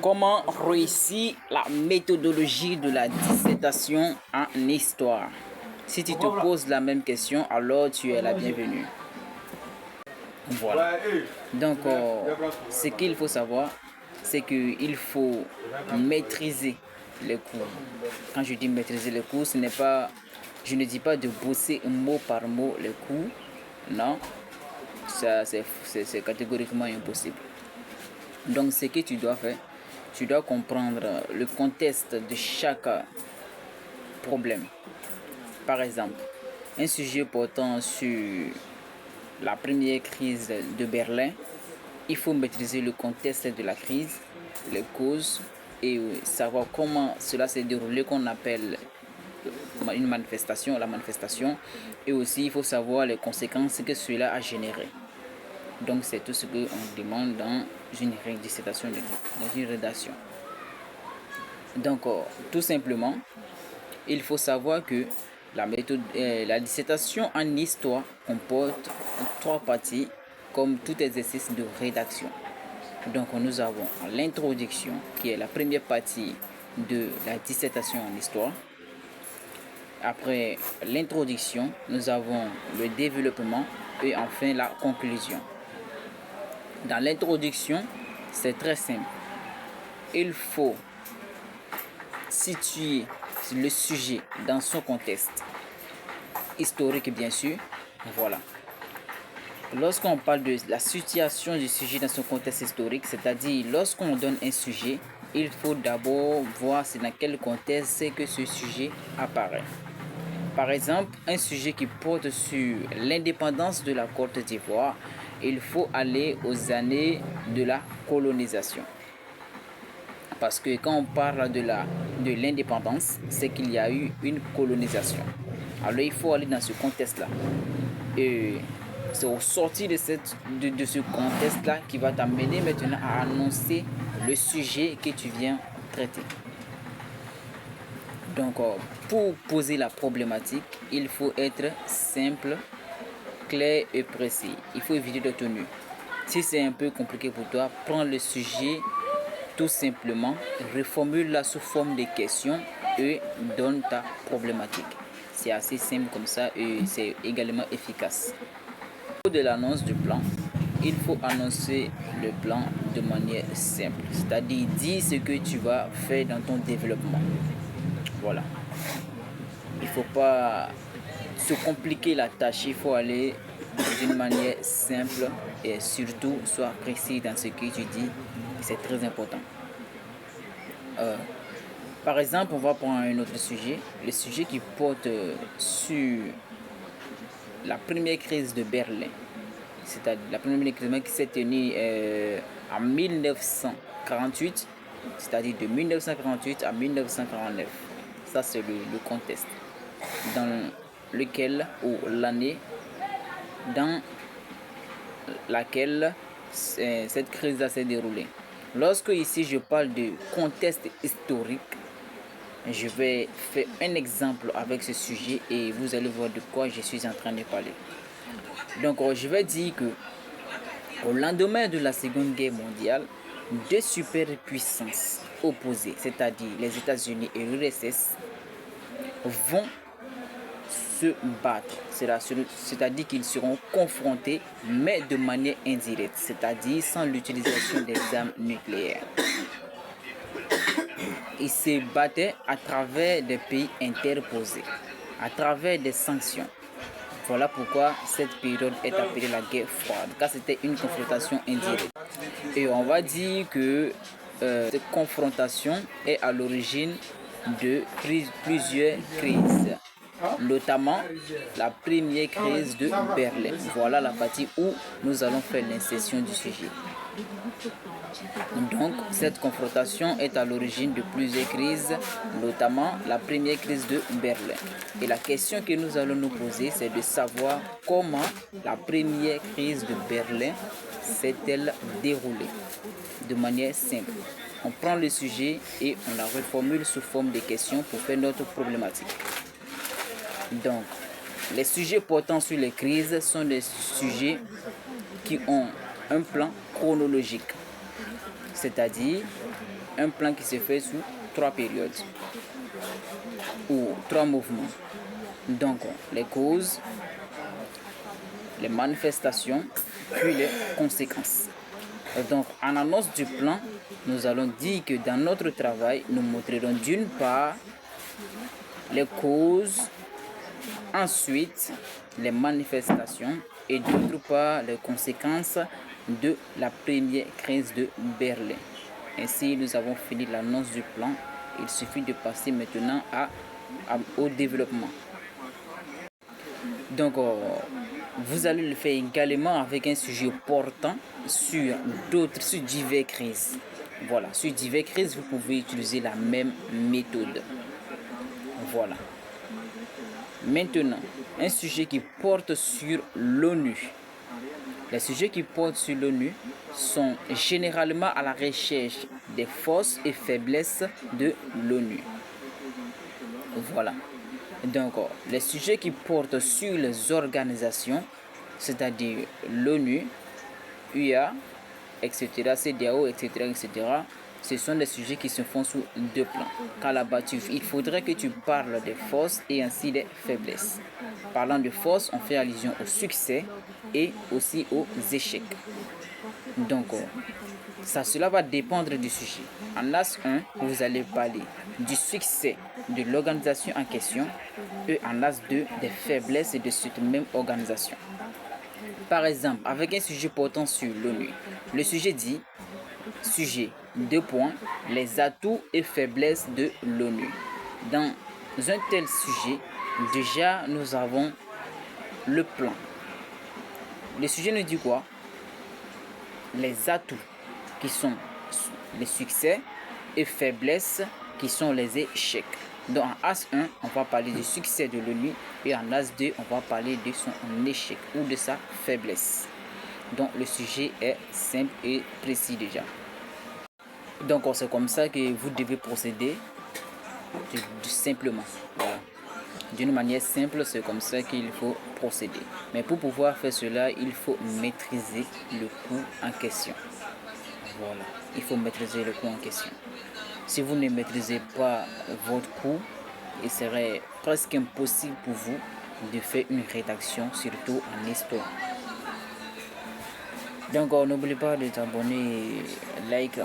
Comment réussir la méthodologie de la dissertation en histoire? Si tu te poses la même question, alors tu es la bienvenue. Voilà. Donc, ce qu'il faut savoir, c'est qu'il faut maîtriser les cours. Quand je dis maîtriser les cours, ce n'est pas, je ne dis pas de bosser mot par mot les cours. Non, ça c'est catégoriquement impossible. Donc, ce que tu dois faire, tu dois comprendre le contexte de chaque problème. Par exemple, un sujet portant sur la première crise de Berlin, il faut maîtriser le contexte de la crise, les causes et savoir comment cela s'est déroulé, qu'on appelle une manifestation, la manifestation, et aussi il faut savoir les conséquences que cela a généré. Donc c'est tout ce qu'on demande dans une dissertation, dans une rédaction. Donc tout simplement, il faut savoir que la dissertation en histoire comporte 3 parties comme tout exercice de rédaction. Donc nous avons l'introduction qui est la première partie de la dissertation en histoire. Après l'introduction, nous avons le développement et enfin la conclusion. Dans l'introduction, c'est très simple. Il faut situer le sujet dans son contexte historique, bien sûr. Voilà. Lorsqu'on parle de la situation du sujet dans son contexte historique, c'est-à-dire lorsqu'on donne un sujet, il faut d'abord voir c'est dans quel contexte que ce sujet apparaît. Par exemple, un sujet qui porte sur l'indépendance de la Côte d'Ivoire, il faut aller aux années de la colonisation. Parce que quand on parle de l'indépendance, c'est qu'il y a eu une colonisation. Alors il faut aller dans ce contexte-là. Et c'est au sortir de ce contexte-là qui va t'amener maintenant à annoncer le sujet que tu viens traiter. Donc, pour poser la problématique, il faut être simple, clair et précis. Il faut éviter de tenue. Si c'est un peu compliqué pour toi, prends le sujet tout simplement, reformule-la sous forme de questions et donne ta problématique. C'est assez simple comme ça et c'est également efficace. Au niveau de l'annonce du plan, il faut annoncer le plan de manière simple, c'est-à-dire dire ce que tu vas faire dans ton développement. Voilà. Il ne faut pas se compliquer la tâche, il faut aller d'une manière simple et surtout sois précis dans ce que tu dis, c'est très important. Par exemple, on va prendre un autre sujet, le sujet qui porte sur la première crise de Berlin. C'est-à-dire la première crise qui s'est tenue en 1948, c'est-à-dire de 1948 à 1949. Ça, c'est le contexte dans lequel, ou l'année dans laquelle cette crise s'est déroulée. Lorsque ici je parle de contexte historique, je vais faire un exemple avec ce sujet et vous allez voir de quoi je suis en train de parler. Donc, je vais dire que au lendemain de la Seconde Guerre mondiale, deux superpuissances opposées, c'est-à-dire les États-Unis et l'URSS, vont se battre. C'est-à-dire qu'ils seront confrontés, mais de manière indirecte, c'est-à-dire sans l'utilisation des armes nucléaires. Ils se battaient à travers des pays interposés, à travers des sanctions. Voilà pourquoi cette période est appelée la guerre froide, car c'était une confrontation indirecte. Et on va dire que cette confrontation est à l'origine de plusieurs crises, notamment la première crise de Berlin. Voilà la partie où nous allons faire l'insertion du sujet. Donc, cette confrontation est à l'origine de plusieurs crises, notamment la première crise de Berlin. Et la question que nous allons nous poser, c'est de savoir comment la première crise de Berlin s'est-elle déroulée de manière simple. On prend le sujet et on la reformule sous forme de questions pour faire notre problématique. Donc, les sujets portant sur les crises sont des sujets qui ont un plan chronologique. c'est-à-dire un plan qui se fait sous 3 périodes ou 3 mouvements. Donc, les causes, les manifestations, puis les conséquences. Donc, en annonce du plan, nous allons dire que dans notre travail, nous montrerons d'une part les causes, ensuite les manifestations et d'autre part les conséquences de la première crise de Berlin. Ainsi, nous avons fini l'annonce du plan. Il suffit de passer maintenant au développement. Donc, vous allez le faire également avec un sujet portant sur diverses crises. Voilà, sur diverses crises, vous pouvez utiliser la même méthode. Voilà. Maintenant, un sujet qui porte sur l'ONU. Les sujets qui portent sur l'ONU sont généralement à la recherche des forces et faiblesses de l'ONU. Voilà. Donc, les sujets qui portent sur les organisations, c'est-à-dire l'ONU, UA, etc., CEDEAO, etc., etc., ce sont des sujets qui se font sous 2 plans. Car là-bas, il faudrait que tu parles des forces et ainsi des faiblesses. Parlant de force, on fait allusion au succès et aussi aux échecs. Donc, cela va dépendre du sujet. En as 1, vous allez parler du succès de l'organisation en question et en as 2, des faiblesses de cette même organisation. Par exemple, avec un sujet portant sur l'ONU, le sujet dit, sujet, 2 points, les atouts et faiblesses de l'ONU. Dans un tel sujet, déjà nous avons le plan. Le sujet nous dit quoi? Les atouts qui sont les succès et faiblesses qui sont les échecs. Donc en As 1, on va parler du succès de l'ONU et en As 2, on va parler de son échec ou de sa faiblesse. Donc le sujet est simple et précis déjà. Donc c'est comme ça que vous devez procéder simplement. Voilà. D'une manière simple, c'est comme ça qu'il faut procéder. Mais pour pouvoir faire cela, il faut maîtriser le cours en question. Voilà, il faut maîtriser le cours en question. Si vous ne maîtrisez pas votre cours, il serait presque impossible pour vous de faire une rédaction, surtout en histoire. Donc n'oubliez pas de t'abonner, like.